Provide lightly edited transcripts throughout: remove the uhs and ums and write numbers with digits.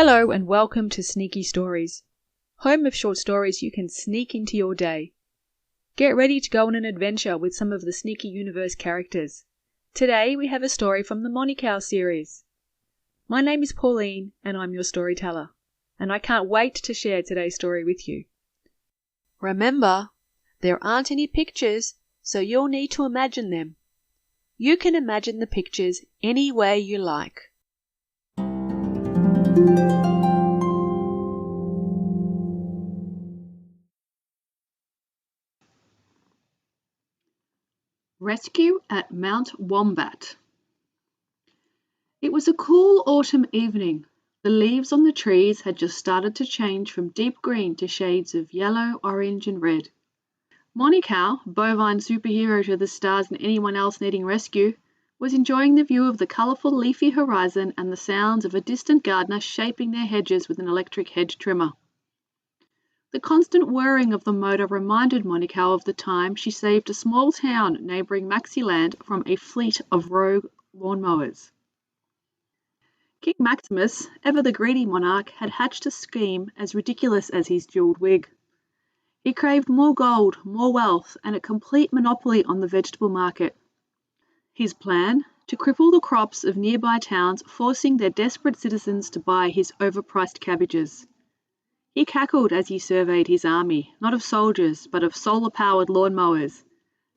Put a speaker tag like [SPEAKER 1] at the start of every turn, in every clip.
[SPEAKER 1] Hello and welcome to Sneaky Stories, home of short stories you can sneak into your day. Get ready to go on an adventure with some of the Sneaky Universe characters. Today we have a story from the Monicow series. My name is Pauline and I'm your storyteller, and I can't wait to share today's story with you. Remember, there aren't any pictures, so you'll need to imagine them. You can imagine the pictures any way you like.
[SPEAKER 2] Rescue at Mount Wombat. It was a cool autumn evening. The leaves on the trees had just started to change from deep green to shades of yellow, orange and red. Monicow, bovine superhero to the stars and anyone else needing rescue, was enjoying the view of the colourful leafy horizon and the sounds of a distant gardener shaping their hedges with an electric hedge trimmer. The constant whirring of the motor reminded Monicow of the time she saved a small town neighbouring Maxiland from a fleet of rogue lawnmowers. King Maximus, ever the greedy monarch, had hatched a scheme as ridiculous as his jewelled wig. He craved more gold, more wealth, and a complete monopoly on the vegetable market. His plan? To cripple the crops of nearby towns, forcing their desperate citizens to buy his overpriced cabbages. He cackled as he surveyed his army, not of soldiers, but of solar-powered lawnmowers.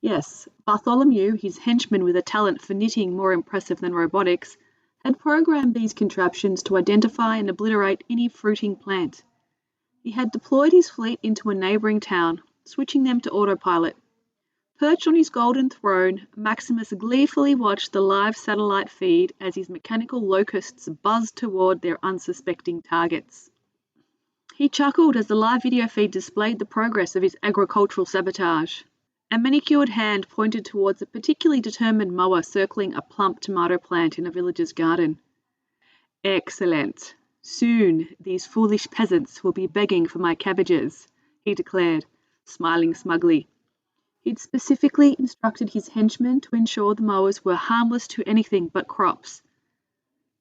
[SPEAKER 2] Yes, Bartholomew, his henchman with a talent for knitting more impressive than robotics, had programmed these contraptions to identify and obliterate any fruiting plant. He had deployed his fleet into a neighbouring town, switching them to autopilot. Perched on his golden throne, Maximus gleefully watched the live satellite feed as his mechanical locusts buzzed toward their unsuspecting targets. He chuckled as the live video feed displayed the progress of his agricultural sabotage. A manicured hand pointed towards a particularly determined mower circling a plump tomato plant in a villager's garden. "Excellent. Soon these foolish peasants will be begging for my cabbages," he declared, smiling smugly. He'd specifically instructed his henchmen to ensure the mowers were harmless to anything but crops.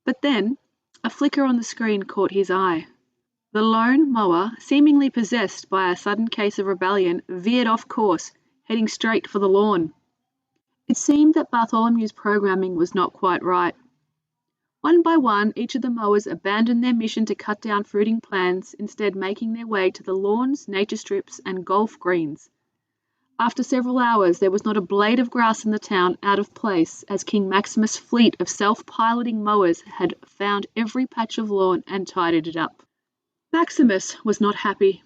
[SPEAKER 2] But then, a flicker on the screen caught his eye. The lone mower, seemingly possessed by a sudden case of rebellion, veered off course, heading straight for the lawn. It seemed that Bartholomew's programming was not quite right. One by one, each of the mowers abandoned their mission to cut down fruiting plants, instead making their way to the lawns, nature strips, and golf greens. After several hours, there was not a blade of grass in the town out of place, as King Maximus' fleet of self-piloting mowers had found every patch of lawn and tidied it up. Maximus was not happy.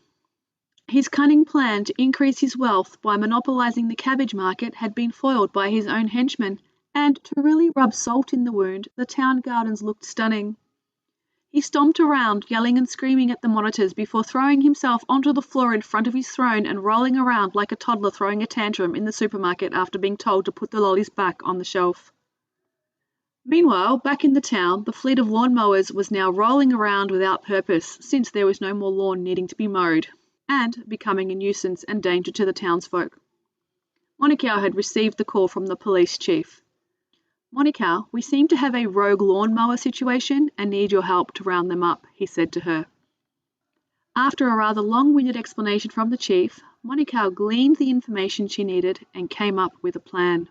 [SPEAKER 2] His cunning plan to increase his wealth by monopolizing the cabbage market had been foiled by his own henchmen, and to really rub salt in the wound, the town gardens looked stunning. He stomped around, yelling and screaming at the monitors before throwing himself onto the floor in front of his throne and rolling around like a toddler throwing a tantrum in the supermarket after being told to put the lollies back on the shelf. Meanwhile, back in the town, the fleet of lawn mowers was now rolling around without purpose, since there was no more lawn needing to be mowed, and becoming a nuisance and danger to the townsfolk. Monicow had received the call from the police chief. "Monicow, we seem to have a rogue lawn mower situation and need your help to round them up," he said to her. After a rather long-winded explanation from the chief, Monicow gleaned the information she needed and came up with a plan.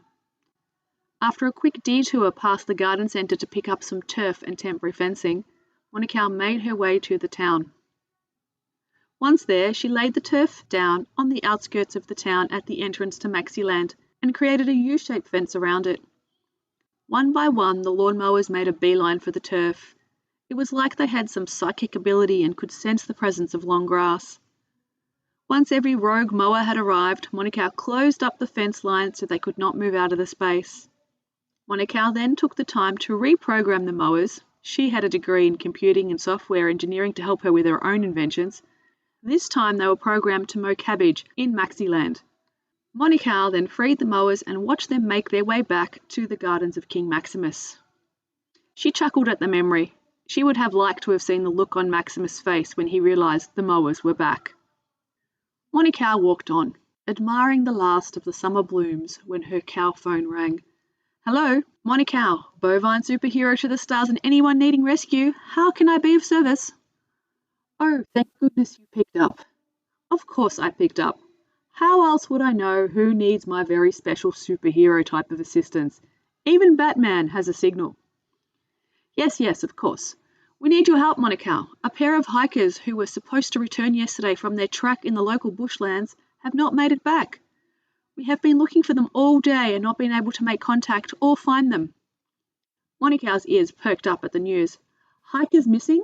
[SPEAKER 2] After a quick detour past the garden centre to pick up some turf and temporary fencing, Monicow made her way to the town. Once there, she laid the turf down on the outskirts of the town at the entrance to Maxiland and created a U-shaped fence around it. One by one, the lawnmowers made a beeline for the turf. It was like they had some psychic ability and could sense the presence of long grass. Once every rogue mower had arrived, Monicow closed up the fence line so they could not move out of the space. Monicow then took the time to reprogram the mowers. She had a degree in computing and software engineering to help her with her own inventions. This time they were programmed to mow cabbage in Maxiland. Monicow then freed the mowers and watched them make their way back to the gardens of King Maximus. She chuckled at the memory. She would have liked to have seen the look on Maximus' face when he realised the mowers were back. Monicow walked on, admiring the last of the summer blooms when her cow phone rang. "Hello, Monicow, bovine superhero to the stars and anyone needing rescue. How can I be of service? Oh, thank goodness you picked up. Of course I picked up. How else would I know who needs my very special superhero type of assistance? Even Batman has a signal. Yes, of course. We need your help, Monicow. A pair of hikers who were supposed to return yesterday from their track in the local bushlands have not made it back. We have been looking for them all day and not been able to make contact or find them. Monicow's ears perked up at the news. Hikers missing?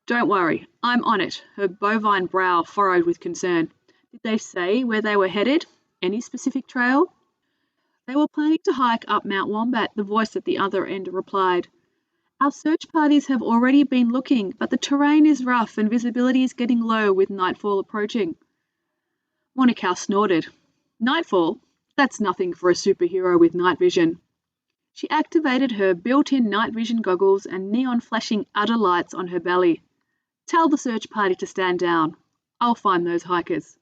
[SPEAKER 2] Don't worry, I'm on it, her bovine brow furrowed with concern. Did they say where they were headed? Any specific trail? They were planning to hike up Mount Wombat, the voice at the other end replied. Our search parties have already been looking, but the terrain is rough and visibility is getting low with nightfall approaching. Monicow snorted. Nightfall? That's nothing for a superhero with night vision. She activated her built-in night vision goggles and neon-flashing udder lights on her belly. Tell the search party to stand down. I'll find those hikers.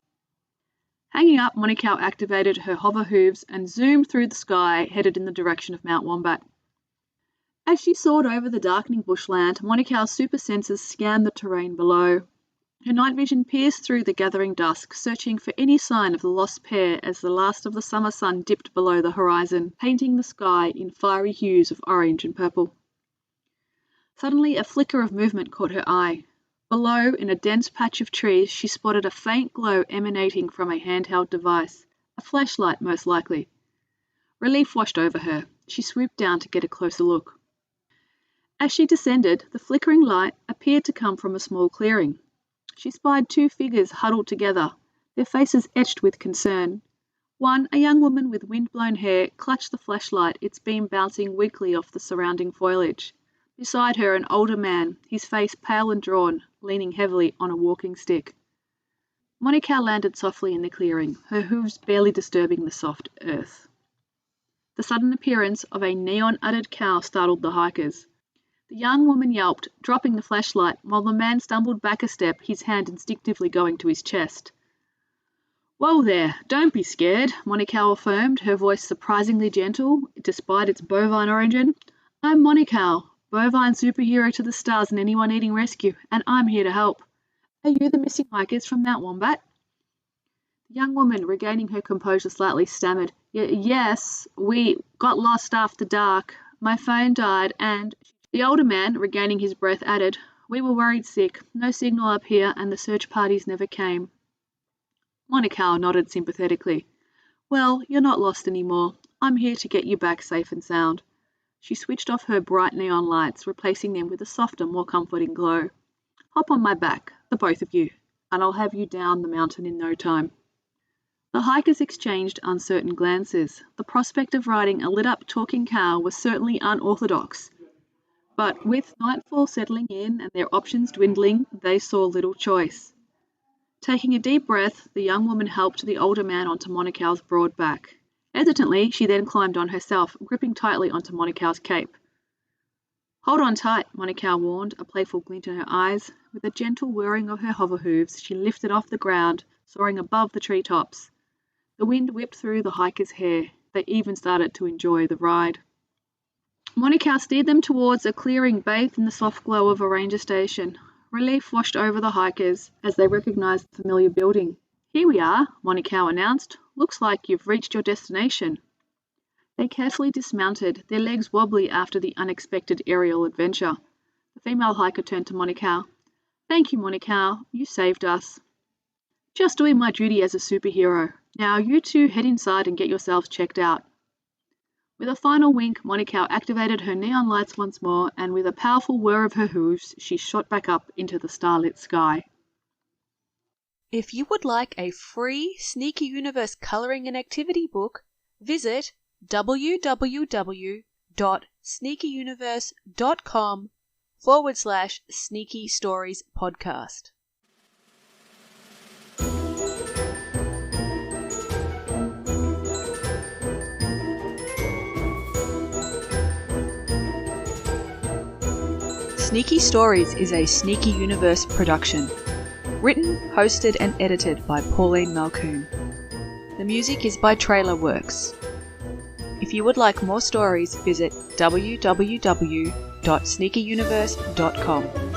[SPEAKER 2] Hanging up, Monicow activated her hover hooves and zoomed through the sky, headed in the direction of Mount Wombat. As she soared over the darkening bushland, Monicow's super senses scanned the terrain below. Her night vision pierced through the gathering dusk, searching for any sign of the lost pair as the last of the summer sun dipped below the horizon, painting the sky in fiery hues of orange and purple. Suddenly, a flicker of movement caught her eye. Below, in a dense patch of trees, she spotted a faint glow emanating from a handheld device, a flashlight most likely. Relief washed over her. She swooped down to get a closer look. As she descended, the flickering light appeared to come from a small clearing. She spied two figures huddled together, their faces etched with concern. One, a young woman with wind-blown hair, clutched the flashlight, its beam bouncing weakly off the surrounding foliage. Beside her, an older man, his face pale and drawn, leaning heavily on a walking stick. Monicow landed softly in the clearing, her hooves barely disturbing the soft earth. The sudden appearance of a neon-uddered cow startled the hikers. The young woman yelped, dropping the flashlight, while the man stumbled back a step, his hand instinctively going to his chest. Whoa there, don't be scared, Monicow affirmed, her voice surprisingly gentle, despite its bovine origin. I'm Monicow, bovine superhero to the stars and anyone needing rescue, and I'm here to help. Are you the missing hikers from Mount Wombat? The young woman, regaining her composure slightly, stammered, Yes, we got lost after dark. My phone died and... The older man, regaining his breath, added, We were worried sick, no signal up here, and the search parties never came. Monicow nodded sympathetically. Well, you're not lost anymore. I'm here to get you back safe and sound. She switched off her bright neon lights, replacing them with a softer, more comforting glow. Hop on my back, the both of you, and I'll have you down the mountain in no time. The hikers exchanged uncertain glances. The prospect of riding a lit-up talking cow was certainly unorthodox. But with nightfall settling in and their options dwindling, they saw little choice. Taking a deep breath, the young woman helped the older man onto Monicow's broad back. Hesitantly, she then climbed on herself, gripping tightly onto Monicow's cape. Hold on tight, Monicow warned, a playful glint in her eyes. With a gentle whirring of her hover hooves, she lifted off the ground, soaring above the treetops. The wind whipped through the hikers' hair. They even started to enjoy the ride. Monicow steered them towards a clearing bathed in the soft glow of a ranger station. Relief washed over the hikers as they recognized the familiar building. Here we are, Monicow announced. Looks like you've reached your destination. They carefully dismounted, their legs wobbly after the unexpected aerial adventure. The female hiker turned to Monicow. Thank you, Monicow. You saved us. Just doing my duty as a superhero. Now you two head inside and get yourselves checked out. With a final wink, Monicow activated her neon lights once more, and with a powerful whir of her hooves, she shot back up into the starlit sky.
[SPEAKER 1] If you would like a free Sneaky Universe colouring and activity book, visit www.sneakyuniverse.com/Sneaky Stories Podcast. Sneaky Stories is a Sneaky Universe production. Written, hosted and edited by Pauline Malcoon. The music is by Trailer Works. If you would like more stories, visit www.sneakyuniverse.com.